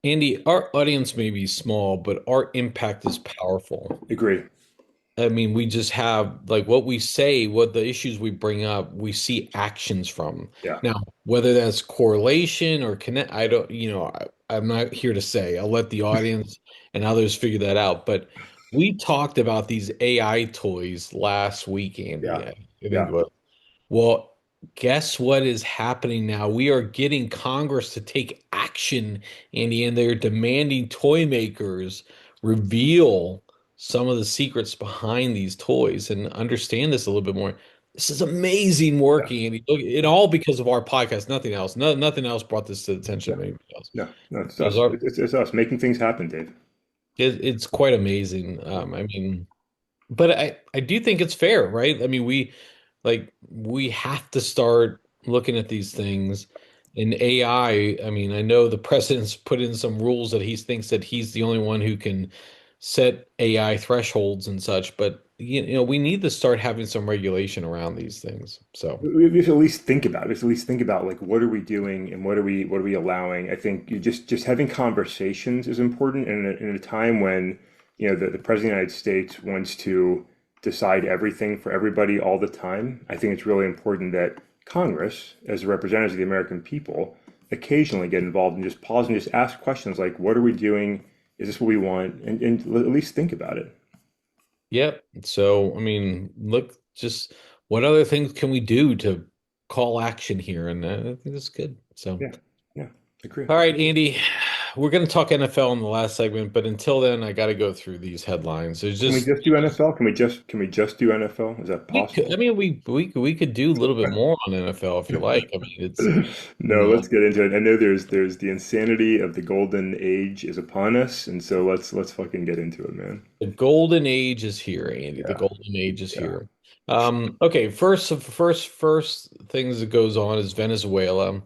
Andy, our audience may be small, but our impact is powerful. Agree. I mean, we just have like what we say, what the issues we bring up, we see actions from. Yeah. Now, whether that's correlation or connect, I don't, I'm not here to say. I'll let the audience and others figure that out. But we talked about these AI toys last week, Andy. Yeah. I think Yeah. it was. Well, guess what is happening now? We are getting Congress to take action, Andy, and they're demanding toy makers reveal some of the secrets behind these toys and understand this a little bit more. This is amazing Yeah. work, Andy. Look, it Yeah. all because of our podcast, nothing else. No, nothing else brought this to the attention Yeah. of anybody else. No, no, it's Because us. It's us making things happen, Dave. it's quite amazing. Yeah. I mean, but I do think it's fair, right? I mean, we have to start looking at these things. In AI, I mean, I know the president's put in some rules that he thinks that he's the only one who can set AI thresholds and such, but we need to start having some regulation around these things. So, We should at least think about it. We should at least think about like what are we doing and what are we allowing. I think you just having conversations is important in a time when the president of the United States wants to decide everything for everybody all the time. I think it's really important that Congress, as the representatives of the American people, occasionally get involved and just pause and just ask questions like, what are we doing? Is this what we want? And at least think about it. yep. So, I mean, look, just what other things can we do to call action here? And I think that's good. So, Yeah, yeah, agree. all right, Andy, we're going to talk NFL in the last segment, but until then, I got to go through these headlines. There's Can we just just do NFL? Can we just do NFL? Is that we could, I possible? mean, we could do a little bit more on NFL if you like. I mean, you No, know, let's get into it. I know there's the insanity of the golden age is upon us, and so let's fucking get into it, man. the golden age is here, Andy. The Yeah, golden age is yeah, here. Okay, first things that goes on is Venezuela.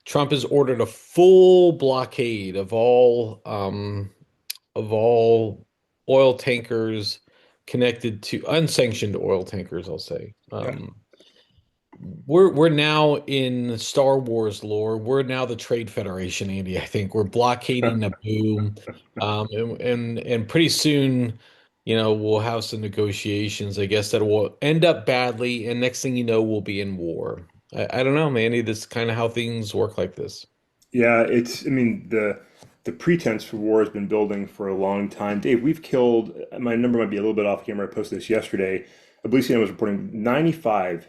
Trump has ordered a full blockade of all oil tankers connected to unsanctioned oil tankers, I'll say. yeah. We're now in Star Wars lore. We're now the Trade Federation, Andy. I think we're blockading Naboo, and pretty soon, we'll have some negotiations. I guess that will end up badly, and next thing you know, we'll be in war. I don't know, Mandy. This is kind of how things work like this. Yeah, I mean, the pretense for war has been building for a long time. Dave, we've killed, my number might be a little bit off camera. I posted this yesterday. I believe CNN was reporting 95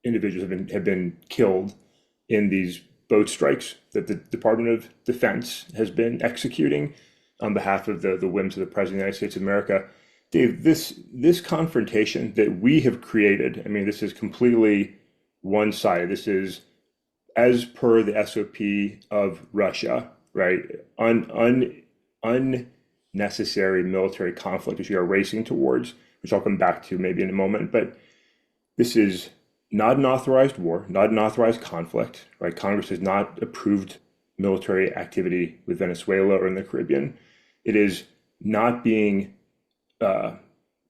individuals have been killed in these boat strikes that the Department of Defense has been executing on behalf of the whims of the President of the United States of America. Dave, this confrontation that we have created, I mean, this is completely one-sided. This is as per the SOP of Russia, right? Unnecessary military conflict, which we are racing towards, which I'll come back to maybe in a moment. But this is not an authorized war, not an authorized conflict, right? Congress has not approved military activity with Venezuela or in the Caribbean. It is not being uh,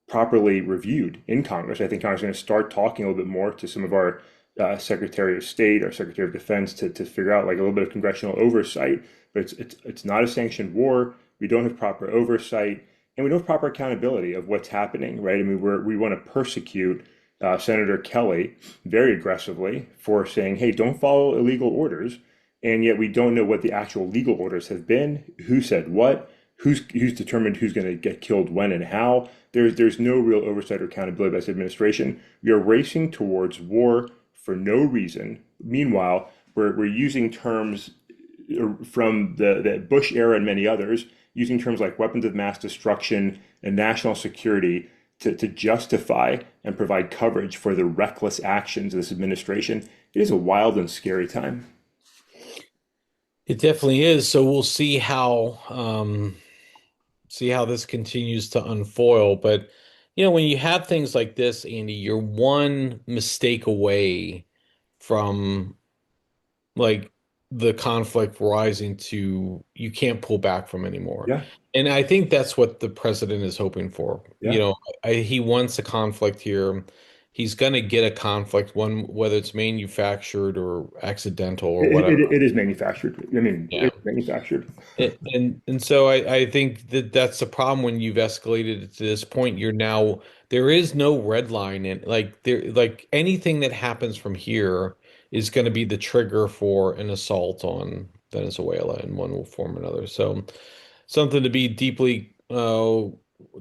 properly reviewed in Congress. I think Congress is going to start talking a little bit more to some of our Secretary of State, our Secretary of Defense, to figure out like a little bit of congressional oversight. But it's not a sanctioned war. We don't have proper oversight, and we don't have proper accountability of what's happening, right? I mean, we want to persecute Senator Kelly very aggressively for saying, "Hey, don't follow illegal orders," and yet we don't know what the actual legal orders have been, who said what, who's determined who's going to get killed when and how. There's no real oversight or accountability by this administration. We are racing towards war for no reason. Meanwhile, we're using terms from the Bush era and many others, using terms like weapons of mass destruction and national security to justify and provide coverage for the reckless actions of this administration. It is a wild and scary time. It definitely is. So we'll see how this continues to unfold. But when you have things like this, Andy, you're one mistake away from like the conflict rising to you can't pull back from anymore. Yeah, And I think that's what the president is hoping for. yeah, He wants a conflict here. he's going to get a conflict, one whether it's manufactured or accidental or It, whatever. it, it is manufactured. I mean, Yeah. it's manufactured. And so I think that that's the problem when you've escalated it to this point. You're now there is no red line in like there like anything that happens from here is going to be the trigger for an assault on Venezuela in one form or another. So something to be deeply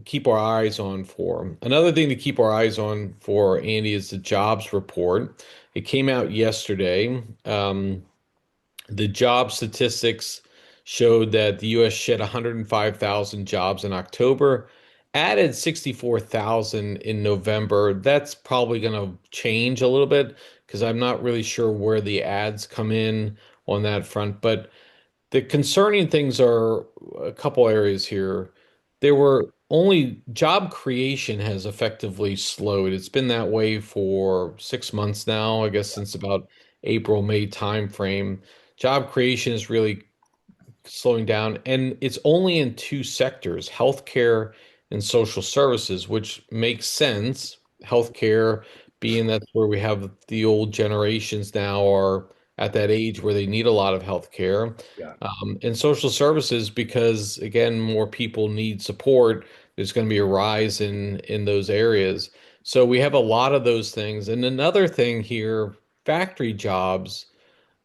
keep our eyes on for. Another thing to keep our eyes on for, Andy, is the jobs report. It came out yesterday. The job statistics showed that the U.S. shed 105,000 jobs in October, added 64,000 in November. That's probably going to change a little bit because I'm not really sure where the ads come in on that front. But the concerning things are a couple areas here. There were only job creation has effectively slowed. It's been that way for 6 months now, I guess since about April, May timeframe. Job creation is really slowing down, and it's only in two sectors, healthcare and social services, which makes sense. Healthcare being that's where we have the old generations now are at that age where they need a lot of healthcare. Yeah. And social services, because again, more people need support, there's going to be a rise in those areas. So we have a lot of those things. And another thing here, factory jobs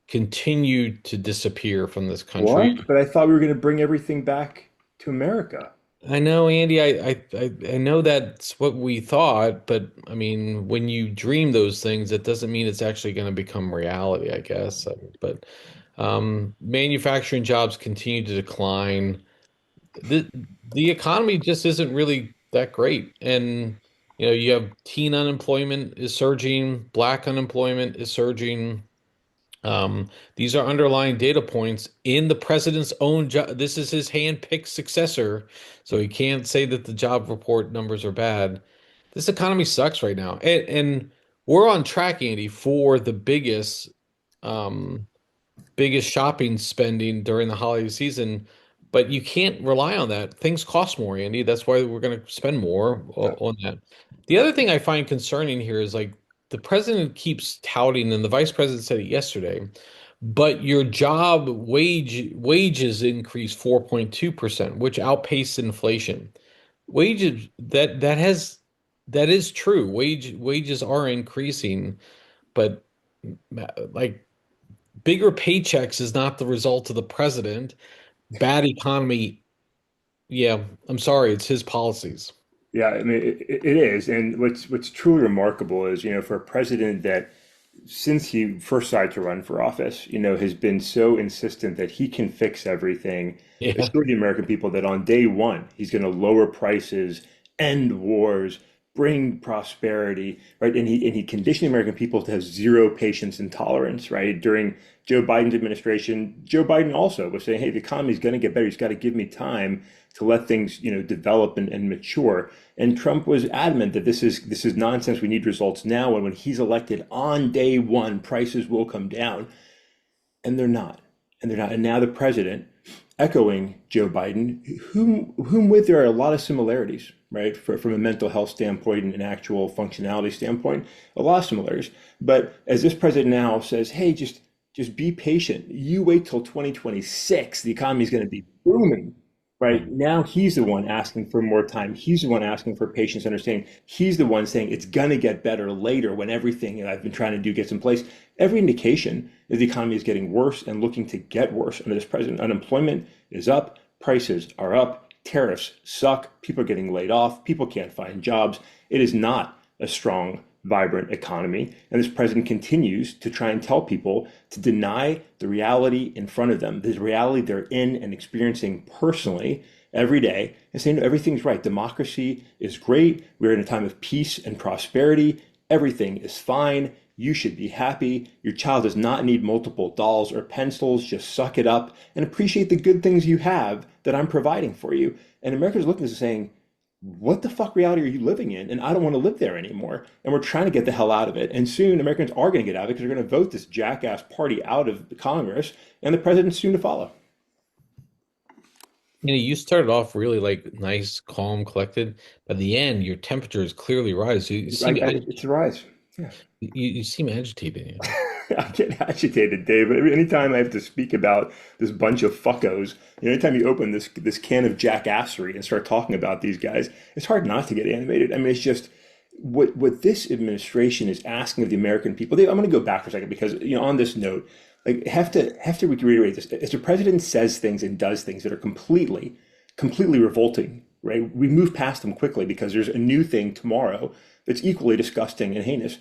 continued to disappear from this country. What? But I thought we were going to bring everything back to America. I know, Andy, I know that's what we thought, but I mean, when you dream those things, it doesn't mean it's actually going to become reality, I guess. But manufacturing jobs continue to decline. The the economy just isn't really that great. And you have teen unemployment is surging, black unemployment is surging. These are underlying data points in the president's own job. This is his hand-picked successor, so he can't say that the job report numbers are bad. This economy sucks right now, and we're on track, Andy, for the um, biggest shopping spending during the holiday season. But you can't rely on that. Things cost more, Andy. That's why we're going to spend more Yeah. on that. The other thing I find concerning here is like the president keeps touting, and the vice president said it yesterday, but your wages increased 4.2%, which outpaced inflation. Wages that is true. Wages are increasing, but like bigger paychecks is not the result of the president. Bad economy, yeah, I'm sorry, it's his policies. Yeah, I mean it is, and what's truly remarkable is for a president that since he first decided to run for office, has been so insistent that he can fix everything, Yeah. assure the American people that on day one he's going to lower prices, end wars, bring prosperity, right? And he conditioned the American people to have zero patience and tolerance, right? During Joe Biden's administration, Joe Biden also was saying, "Hey, the economy is going to get better. He's got to give me time to let things, develop and mature." And Trump was adamant that this is nonsense. We need results now. And when he's elected on day one, prices will come down. And they're not. And they're not. And now the president, echoing Joe Biden, whom with there are a lot of similarities, right? From a mental health standpoint and an actual functionality standpoint, a lot of similarities. But as this president now says, hey, just be patient. You wait till 2026. The economy is going to be booming. Right now, he's the one asking for more time. He's the one asking for patience, understanding. He's the one saying it's going to get better later when everything that I've been trying to do gets in place. Every indication is the economy is getting worse and looking to get worse under this president. Unemployment is up, prices are up, tariffs suck, people are getting laid off, people can't find jobs. It is not a strong, vibrant economy. And this president continues to try and tell people to deny the reality in front of them, the reality they're in and experiencing personally every day, and saying, no, everything's right. Democracy is great. We're in a time of peace and prosperity. Everything is fine. You should be happy. Your child does not need multiple dolls or pencils. Just suck it up and appreciate the good things you have that I'm providing for you. And Americans are looking at this and saying, what the fuck reality are you living in? And I don't want to live there anymore. And we're trying to get the hell out of it. And soon Americans are going to get out of it because they're going to vote this jackass party out of the Congress, and the president's soon to follow. You started off really like nice, calm, collected. By the end, your temperature is clearly rise. You seem It's a rise. Yeah. you seem agitated, Andy. I get agitated, Dave. Anytime I have to speak about this bunch of fuckos, anytime you open this can of jackassery and start talking about these guys, it's hard not to get animated. I mean, it's just what this administration is asking of the American people. Dave, I'm going to go back for a second because on this note, like have to reiterate this. As the president says things and does things that are completely revolting, right? We move past them quickly because there's a new thing tomorrow that's equally disgusting and heinous.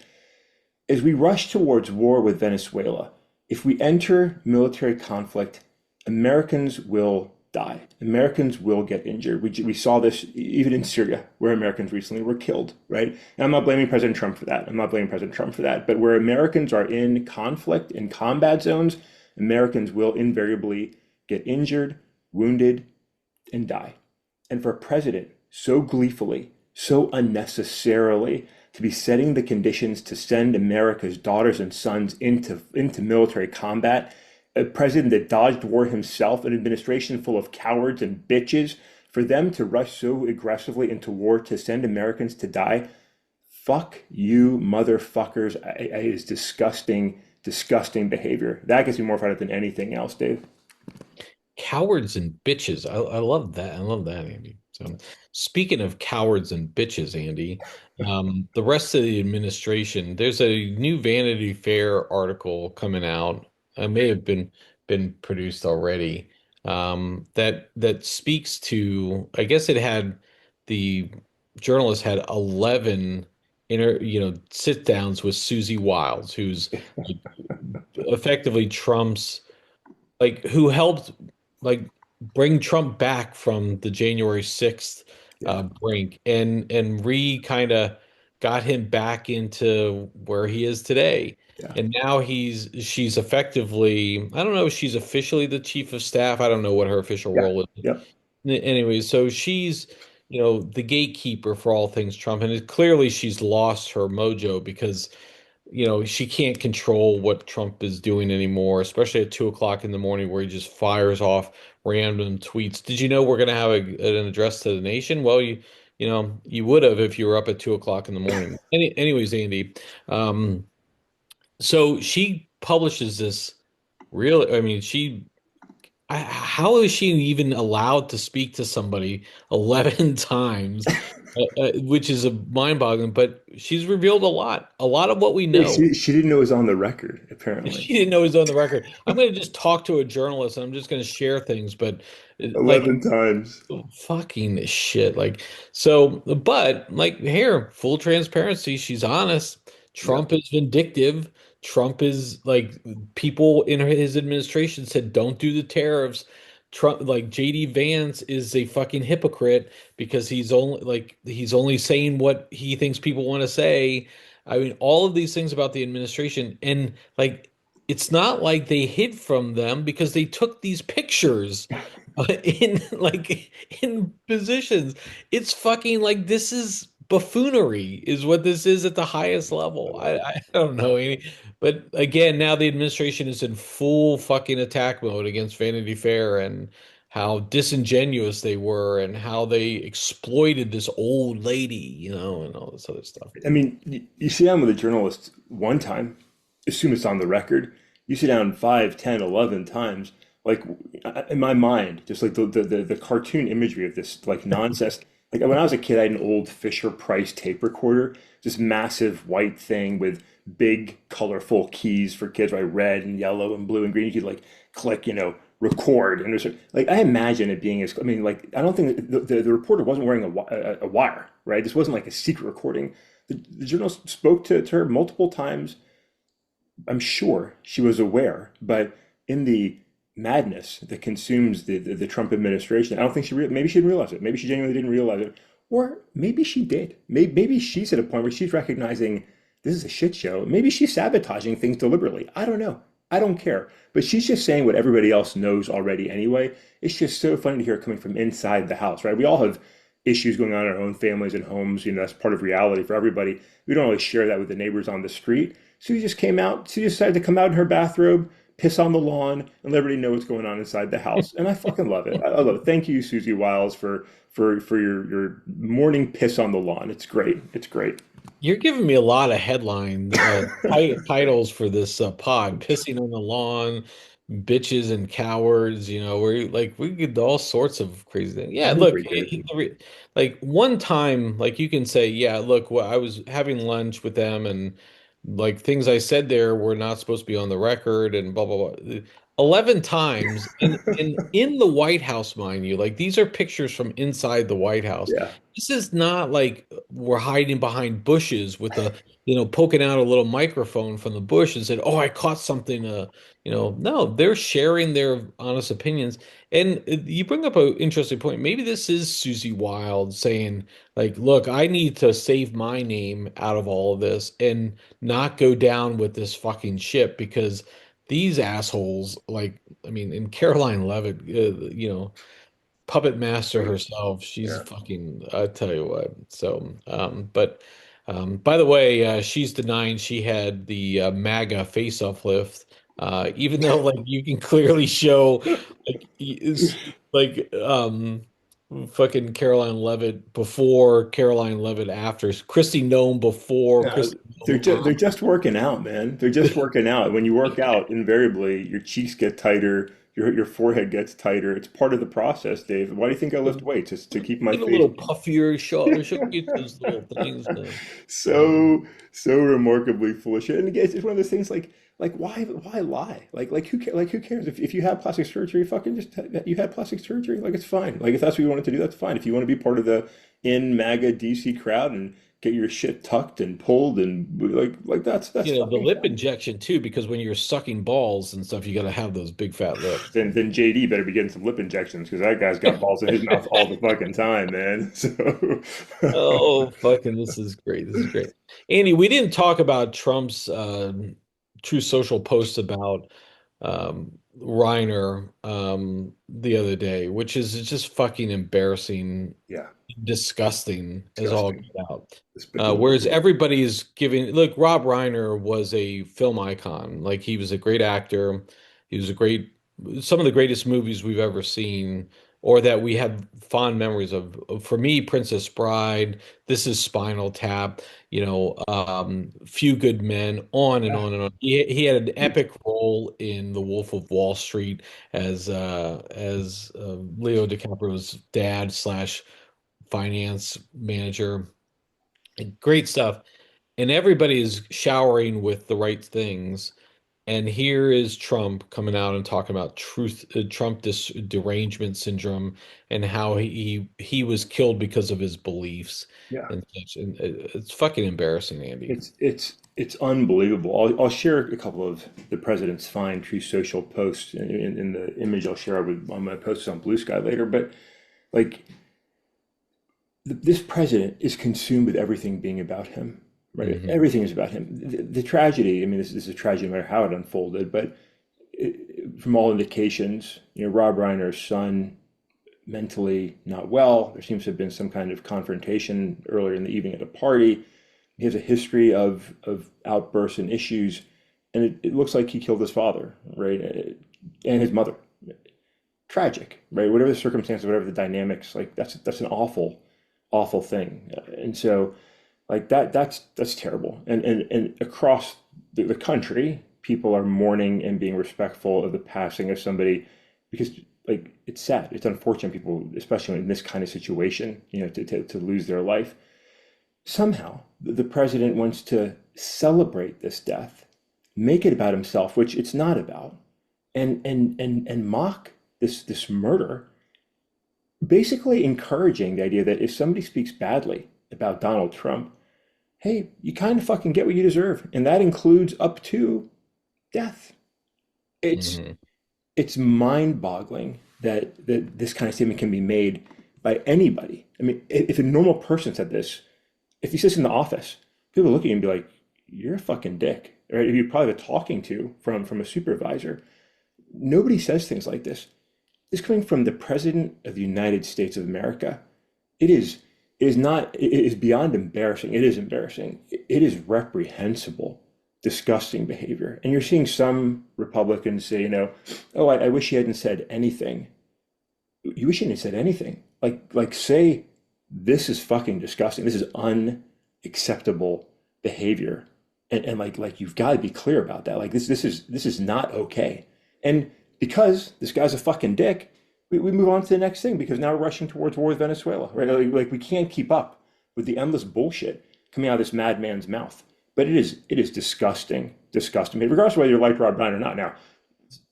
As we rush towards war with Venezuela, if we enter military conflict, Americans will die. Americans will get injured. We saw this even in Syria, where Americans recently were killed, right? And I'm not blaming President Trump for that. I'm not blaming President Trump for that. But where Americans are in conflict, in combat zones, Americans will invariably get injured, wounded, and die. And for a president so gleefully, so unnecessarily to be setting the conditions to send America's daughters and sons into military combat, a president that dodged war himself, an administration full of cowards and bitches, for them to rush so aggressively into war to send Americans to die, fuck you, motherfuckers. It is disgusting, disgusting behavior. That gets me more fired up than anything else, Dave. Cowards and bitches. I love that. I love that, Andy. So, speaking of cowards and bitches, Andy, the rest of the administration, there's a new Vanity Fair article coming out. It may have been produced already. That speaks to. I guess it had the journalist had 11 sit downs with Susie Wiles, who's like, effectively Trump's who helped like bring Trump back from the January 6th Yeah, brink and re kind of got him back into where he is today. yeah, And now she's effectively, I don't know if she's officially the chief of staff. I don't know what her official yeah, role is. yep. Anyway, so she's, the gatekeeper for all things Trump. And clearly she's lost her mojo because she can't control what Trump is doing anymore, especially at 2 o'clock in the morning where he just fires off random tweets. Did you know we're going to have an address to the nation? Well, you would have if you were up at 2 o'clock in the morning. Anyways, Andy, um, so she publishes this real, I mean, how is she even allowed to speak to somebody 11 times, which is a mind-boggling, but she's revealed a lot of what we Yeah, know. she didn't know it was on the record, apparently. She didn't know it was on the record. I'm going to just talk to a journalist and I'm just going to share things, but like 11 times. fucking shit. But like here, full transparency, she's honest. Yeah. Trump is vindictive. Trump is like people in his administration said, don't do the tariffs. Trump, like JD Vance is a fucking hypocrite because he's only saying what he thinks people want to say. I mean, all of these things about the administration and it's not like they hid from them because they took these pictures in in positions. It's fucking like this is buffoonery is what this is at the highest level. I don't know any, but again, now the administration is in full fucking attack mode against Vanity Fair and how disingenuous they were and how they exploited this old lady, and all this other stuff. I mean, you sit down with a journalist one time, assume it's on the record. You sit down 5, 10, 11 times. Like in my mind, just like the cartoon imagery of this like nonsense. Like when I was a kid, I had an old Fisher Price tape recorder, this massive white thing with big colorful keys for kids, right? Red and yellow and blue and green. You could like click, record, and there's like I imagine it being as I mean, like I don't think the reporter wasn't wearing a wire, right? This wasn't like a secret recording. The journalist spoke to her multiple times. I'm sure she was aware, but in the madness that consumes the Trump administration, I don't think maybe she didn't realize it. Maybe she genuinely didn't realize it. Or maybe she did. Maybe she's at a point where she's recognizing this is a shit show. Maybe she's sabotaging things deliberately. I don't know. I don't care. But she's just saying what everybody else knows already anyway. It's just so funny to hear it coming from inside the house, right? We all have issues going on in our own families and homes. That's part of reality for everybody. We don't always share that with the neighbors on the street. So she just came out. She decided to come out in her bathrobe, piss on the lawn and let everybody know what's going on inside the house. And I fucking love it. I love it. Thank you, Susie Wiles, for your morning piss on the lawn. It's great. It's great. You're giving me a lot of headline titles for this pod. Pissing on the lawn, bitches and cowards. We're like we get all sorts of crazy things. I Yeah, think look, we do. like one time, like you can say, yeah, look, well, I was having lunch with them, and like things I said there were not supposed to be on the record, and blah blah blah. 11 times in the White House, mind you, like these are pictures from inside the White House. Yeah. This is not like we're hiding behind bushes with poking out a little microphone from the bush and said, "Oh, I caught something." No, they're sharing their honest opinions. And you bring up an interesting point. Maybe this is Susie Wild saying, like, look, I need to save my name out of all of this and not go down with this fucking ship because these assholes, like, I mean, and Caroline Levitt, puppet master Great. herself. She's Yeah. fucking, I tell you what. So, but by the way, she's denying she had the MAGA face uplift, even though like you can clearly show like is like fucking Caroline Levitt before, Caroline Levitt after, Christy Nome before, No, Christy Nome they're after. just working out, man. They're just working out. When you work out, invariably your cheeks get tighter, your forehead gets tighter. It's part of the process, Dave. Why do you think I lift weights? It's to keep my Get a face little puffier, showcase those little things. Um, so remarkably full of shit. And again, it's one of those things like why lie? Like who cares if you have plastic surgery? Fucking just you had plastic surgery. Like it's fine. Like if that's what you wanted to do, that's fine. If you want to be part of the in MAGA DC crowd and get your shit tucked and pulled and like that's the fucking lip fine. injection too, because when you're sucking balls and stuff, you got to have those big fat lips. Then JD better be getting some lip injections because that guy's got balls in his mouth all the fucking time, man. So Oh, fucking, this is great. This is great. Andy, we didn't talk about Trump's True Social post about Reiner the other day, which is just fucking embarrassing, yeah, disgusting as all disgusting, get out. despicable. Whereas everybody's giving, look, Rob Reiner was a film icon. Like he was a great actor. He was a great, some of the greatest movies we've ever seen, or that we have fond memories of. For me, Princess Bride, This is Spinal Tap, Few Good Men, on and Yeah. on and on. He had an epic role in The Wolf of Wall Street as Leo DiCaprio's dad slash finance manager. Great stuff. And everybody is showering with the right things. And here is Trump coming out and talking about Trump derangement syndrome and how he was killed because of his beliefs Yeah. and such. And it's fucking embarrassing, Andy. It's unbelievable. I'll share a couple of the president's fine True Social posts in the image I'll share on my posts on Blue Sky later. But like this president is consumed with everything being about him, right? Hmm. Everything is about him. The tragedy. I mean, this is a tragedy no matter how it unfolded. But from all indications, Rob Reiner's son mentally not well. There seems to have been some kind of confrontation earlier in the evening at a party. He has a history of outbursts and issues, and it looks like he killed his father, right, and his mother. Tragic, right? Whatever the circumstances, whatever the dynamics, like that's an awful thing. And so, like that's terrible. And across the country, people are mourning and being respectful of the passing of somebody because like it's sad, it's unfortunate people, especially in this kind of situation, to lose their life. Somehow, the president wants to celebrate this death, make it about himself, which it's not about, and mock this murder, basically encouraging the idea that if somebody speaks badly about Donald Trump, hey, you kind of fucking get what you deserve, and that includes up to death. It's Hmm. it's mind-boggling that this kind of statement can be made by anybody. I mean, if a normal person said this, if he sits in the office, people look at you and be like, "You're a fucking dick," right? If you probably have a talking to from a supervisor. Nobody says things like this. This coming from the President of the United States of America. It is it is not it is beyond embarrassing. It is embarrassing. It is reprehensible disgusting behavior. And you're seeing some Republicans say, oh, I wish he hadn't said anything. You wish he hadn't said anything. Like say, this is fucking disgusting. This is unacceptable behavior. And like you've got to be clear about that. Like this is not okay. And because this guy's a fucking dick, we move on to the next thing because now we're rushing towards war with Venezuela, right? Like we can't keep up with the endless bullshit coming out of this madman's mouth. But it is disgusting, disgusting. I mean, regardless of whether you like Rob Bryan or not. Now,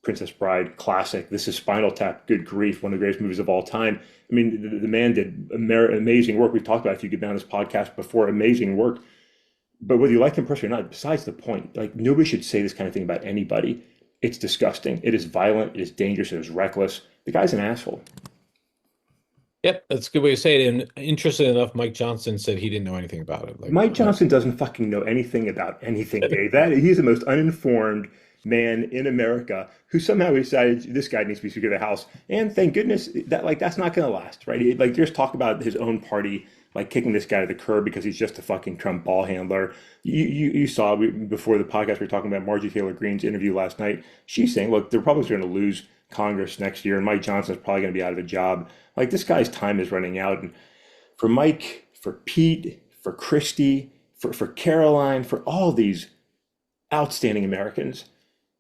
Princess Bride, classic. This is Spinal Tap, good grief, one of the greatest movies of all time. I mean, the man did amazing work. We've talked about it if you get down this podcast before, amazing work. But whether you like him personally or not, besides the point, like nobody should say this kind of thing about anybody. It's disgusting. It is violent. It is dangerous. It is reckless. The guy's an asshole. Yep, that's a good way to say it. And interesting enough, Mike Johnson said he didn't know anything about it. Like, Mike Johnson doesn't fucking know anything about anything, Dave. That he's the most uninformed man in America who somehow decided this guy needs to be Speaker of the House. And thank goodness that like that's not going to last, right? Like there's talk about his own party like kicking this guy to the curb because he's just a fucking Trump ball handler. You saw before the podcast we were talking about Marjorie Taylor Greene's interview last night. She's saying, look, the Republicans are going to lose Congress next year, and Mike Johnson's probably going to be out of a job. Like this guy's time is running out, and for Mike, for Pete, for Christy, for Caroline, for all these outstanding Americans,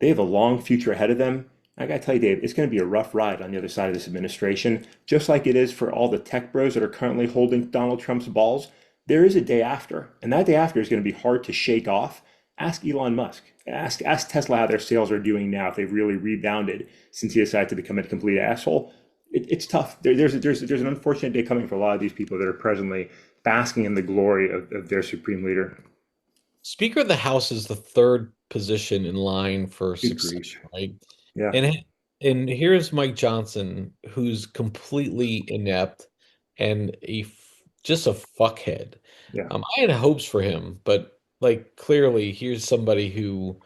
they have a long future ahead of them. I gotta tell you, Dave, it's going to be a rough ride on the other side of this administration, just like it is for all the tech bros that are currently holding Donald Trump's balls. There is a day after, and that day after is going to be hard to shake off. Ask Elon Musk. Ask Tesla how their sales are doing now if they've really rebounded since he decided to become a complete asshole. It's tough. There's an unfortunate day coming for a lot of these people that are presently basking in the glory of their supreme leader. Speaker of the House is the third position in line for Good grief. succession, right? Yeah, And and here's Mike Johnson, who's completely inept and just a fuckhead. yeah, I had hopes for him, but like clearly, here's somebody who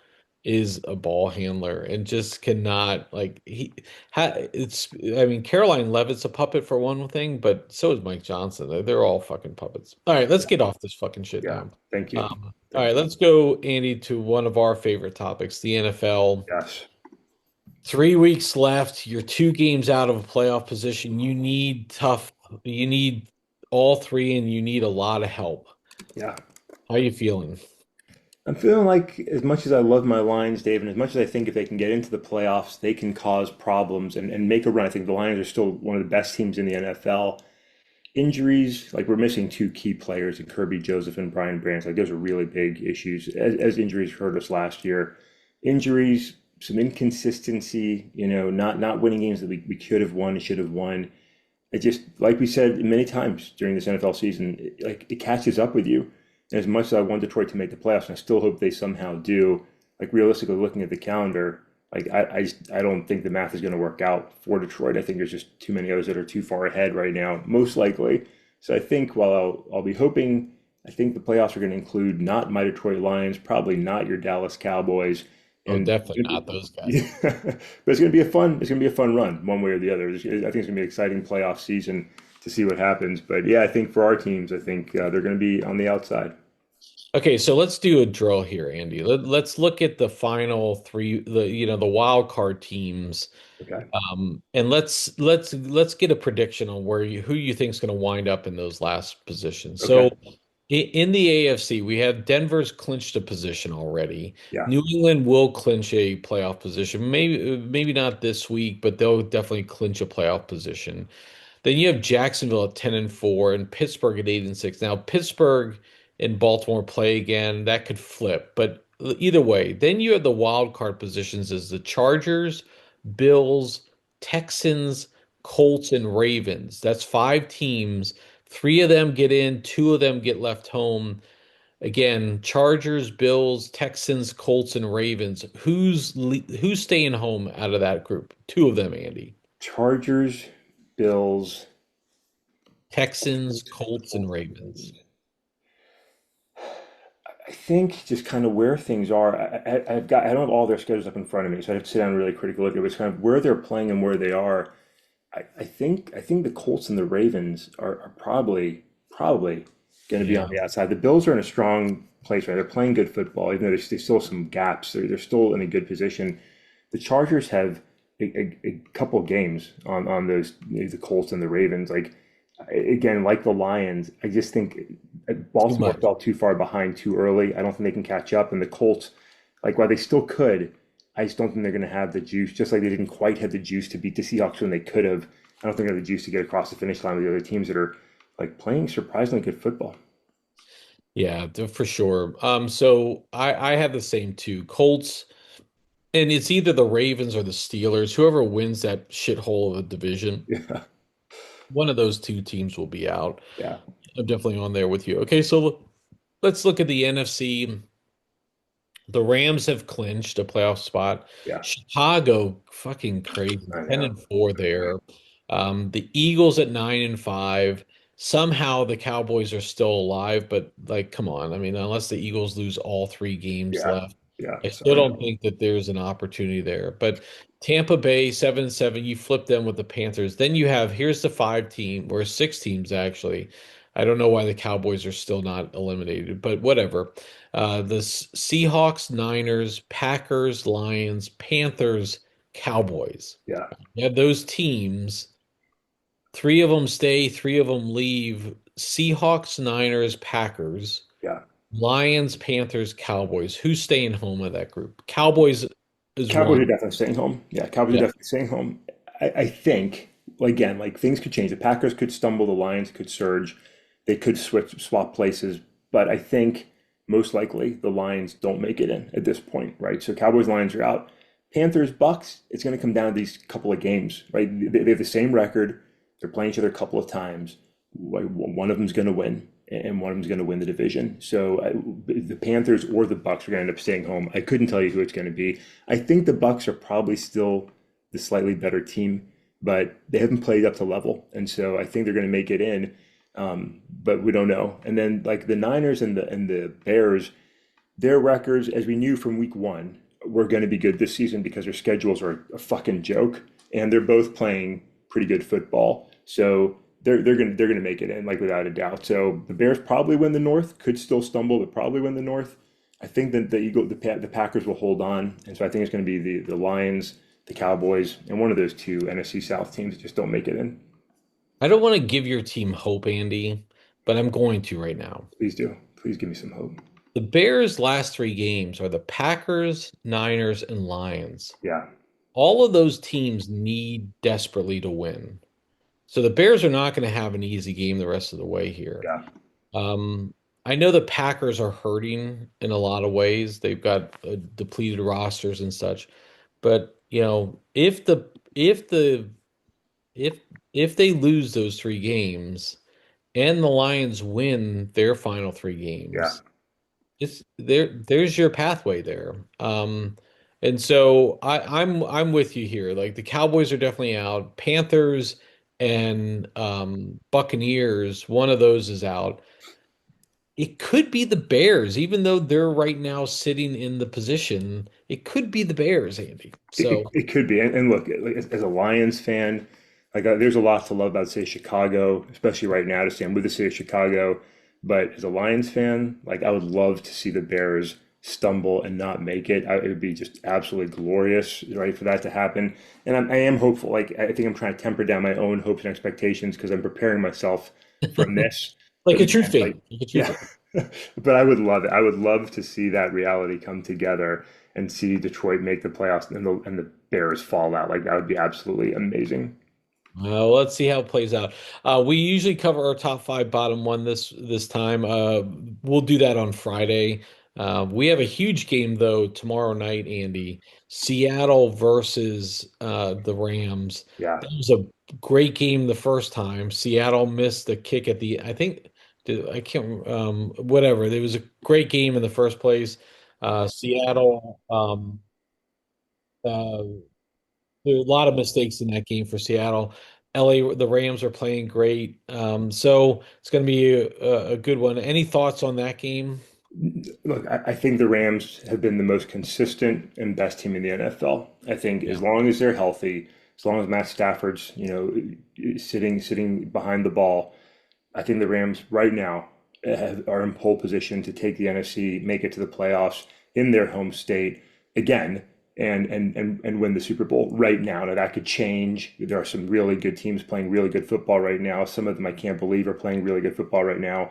is a ball handler and just cannot like it's. I mean, Caroline Levitt's a puppet for one thing, but so is Mike Johnson. They're all fucking puppets. All right, let's yeah, get off this fucking shit yeah. now. Thank you. All right, Thank you. let's go, Andy, to one of our favorite topics, the NFL. Yes. 3 weeks left. You're 2 games out of a playoff position. You need tough. You need all three, and you need a lot of help. Yeah. How are you feeling? I'm feeling like as much as I love my Lions, Dave, and as much as I think if they can get into the playoffs, they can cause problems and make a run. I think the Lions are still one of the best teams in the NFL. Injuries, like we're missing two key players in Kirby Joseph and Brian Brands. Like those are really big issues as injuries hurt us last year. Injuries, some inconsistency, not winning games that we could have won, should have won. It just, like we said many times during this NFL season, it catches up with you. And as much as I want Detroit to make the playoffs, and I still hope they somehow do, like realistically looking at the calendar, like I don't think the math is going to work out for Detroit. I think there's just too many others that are too far ahead right now, most likely. So I think while I'll be hoping, I think the playoffs are going to include not my Detroit Lions, probably not your Dallas Cowboys, Oh, and definitely not those guys. yeah, but it's going to be a fun run one way or the other. I think it's going to be an exciting playoff season to see what happens. But yeah, I think for our teams, I think they're going to be on the outside. Okay, so let's do a drill here, Andy. Let's look at the final three, the wild card teams, Okay. and let's get a prediction on who you think is going to wind up in those last positions. Okay. So in the AFC, we have Denver's clinched a position already. Yeah. New England will clinch a playoff position. Maybe not this week, but they'll definitely clinch a playoff position. Then you have Jacksonville at 10-4 and Pittsburgh at 8-6. Now Pittsburgh and Baltimore play again. That could flip, but either way, then you have the wild card positions as the Chargers, Bills, Texans, Colts, and Ravens. That's 5 teams. 3 of them get in, 2 of them get left home. Again, Chargers, Bills, Texans, Colts, and Ravens. Who's staying home out of that group? 2 of them, Andy. Chargers, Bills, Texans, Texans, Colts, and Colts, Ravens. Ravens. I think just kind of where things are. I don't have all their schedules up in front of me, so I have to sit down and really critically look at it. But it's kind of where they're playing and where they are. I think the Colts and the Ravens are probably going to be on Yeah. the outside. The Bills are in a strong place, right? They're playing good football, even though there's still some gaps. They're still in a good position. The Chargers have a couple games on those, the Colts and the Ravens. Like again, like the Lions, I just think Too Baltimore much. fell too far behind too early. I don't think they can catch up. And the Colts, like while they still could, I just don't think they're going to have the juice. Just like they didn't quite have the juice to beat the Seahawks when they could have. I don't think they have the juice to get across the finish line with the other teams that are like playing surprisingly good football. Yeah, for sure. So I have the same two. Colts, and it's either the Ravens or the Steelers. Whoever wins that shithole of a division, Yeah, one of those two teams will be out. yeah, I'm definitely on there with you. Okay, so let's look at the NFC. The Rams have clinched a playoff spot. yeah. Chicago, fucking crazy, I 10 know. and 4 there. The Eagles at 9 and 5. Somehow the Cowboys are still alive, but like, come on. I mean, unless the Eagles lose all three games Yeah, left, yeah. I still Sorry. don't think that there's an opportunity there. But Tampa Bay 7 and 7, you flip them with the Panthers. Then you have here's the five team or six teams actually. I don't know why the Cowboys are still not eliminated, but whatever. The Seahawks, Niners, Packers, Lions, Panthers, Cowboys. Yeah, You have those teams. Three of them stay, three of them leave. Seahawks, Niners, Packers, yeah. Lions, Panthers, Cowboys. Who's staying home of that group? Cowboys is Cowboys are one. definitely staying home. Yeah, Cowboys are Yeah. definitely staying home. I think, well, again, like things could change. The Packers could stumble, the Lions could surge, they could swap places. But I think most likely the Lions don't make it in at this point, right? So Cowboys, Lions are out. Panthers, Bucks, it's going to come down to these couple of games, right? They have the same record. They're playing each other a couple of times. Like one of them's going to win, and one of them's going to win the division. So the Panthers or the Bucks are going to end up staying home. I couldn't tell you who it's going to be. I think the Bucks are probably still the slightly better team, but they haven't played up to level, and so I think they're going to make it in. But we don't know. And then like the Niners and the Bears, their records, as we knew from week one, were going to be good this season because their schedules are a fucking joke, and they're both playing pretty good football. So they're gonna make it in like without a doubt. So the Bears probably win the North, could still stumble, but probably win the North. I think that the Packers will hold on, and so I think it's going to be the Lions, the Cowboys, and one of those two NFC South teams that just don't make it in. I don't want to give your team hope, Andy, but I'm going to right now. Please do. Please give me some hope. The Bears' last three games are the Packers, Niners, and Lions. Yeah, All of those teams need desperately to win. So the Bears are not going to have an easy game the rest of the way here. yeah, Um, I know the Packers are hurting in a lot of ways. They've got depleted rosters and such. But, if the if if they lose those three games and the Lions win their final three yeah. games, there's your pathway there. And so I'm with you here. Like the Cowboys are definitely out. Panthers and Buccaneers, one of those is out. It could be the Bears, even though they're right now sitting in the position. It could be the Bears, Andy. So It could be. And look, like, as a Lions fan, like there's a lot to love about the city of Chicago, especially right now to stand with the city of Chicago. But as a Lions fan, like I would love to see the Bears stumble and not make it. It would be just absolutely glorious, right, for that to happen. And I am hopeful. Like I think I'm trying to temper down my own hopes and expectations because I'm preparing myself for this. like But a true again, like fan, like a true yeah, fan. but I would love it. I would love to see that reality come together and see Detroit make the playoffs and the Bears fall out. Like that would be absolutely amazing. Well, let's see how it plays out. We usually cover our top five, bottom one this time. We'll do that on Friday. We have a huge game though tomorrow night, Andy. Seattle versus the Rams. Yeah. That was a great game the first time. Seattle missed the kick at the, I think, I can't, whatever. There was a great game in the first place. Seattle. Uh, there were a lot of mistakes in that game for Seattle. LA, the Rams are playing great. So it's going to be a good one. Any thoughts on that game? Look, I think the Rams have been the most consistent and best team in the NFL. I think Yeah. as long as they're healthy, as long as Matt Stafford's, sitting behind the ball, I think the Rams right now are in pole position to take the NFC, make it to the playoffs in their home state again, and win the Super Bowl right now. Now that could change. There are some really good teams playing really good football right now. Some of them I can't believe are playing really good football right now.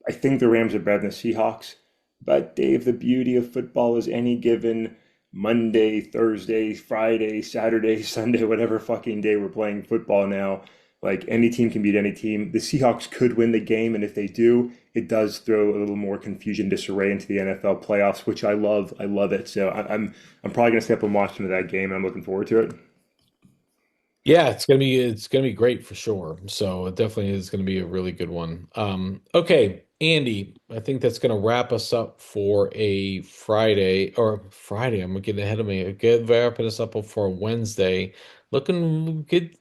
I think the Rams are better than the Seahawks. But Dave, the beauty of football is any given Monday, Thursday, Friday, Saturday, Sunday, whatever fucking day we're playing football now. Like any team can beat any team. The Seahawks could win the game, and if they do, it does throw a little more confusion, disarray into the NFL playoffs, which I love. I love it. So I'm probably gonna stay up and watch into that game, and I'm looking forward to it. Yeah, it's gonna be great for sure. So it definitely is gonna be a really good one. Okay, Andy, I think that's gonna wrap us up for a Friday or Friday. I'm getting ahead of me. Good wrapping us up for a Wednesday. Looking good.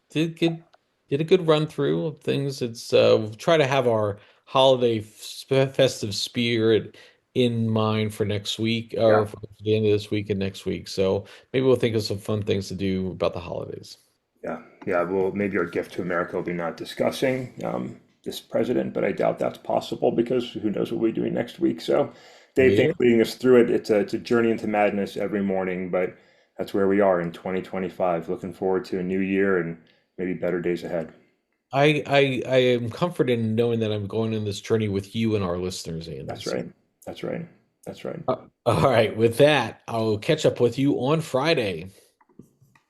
Did a good run through of things. It's we'll try to have our holiday festive spirit in mind for next week or Yeah. for the end of this week and next week. So maybe we'll think of some fun things to do about the holidays. Yeah, yeah. Well, maybe our gift to America will be not discussing this president, but I doubt that's possible because who knows what we'll be doing next week. So, Dave, thanks Yeah. for leading us through it. It's a journey into madness every morning, but that's where we are in 2025. Looking forward to a new year and maybe better days ahead. I am comforted in knowing that I'm going on this journey with you and our listeners, Andy. That's So, right. That's right. That's right. all right, with that, I'll catch up with you on Friday.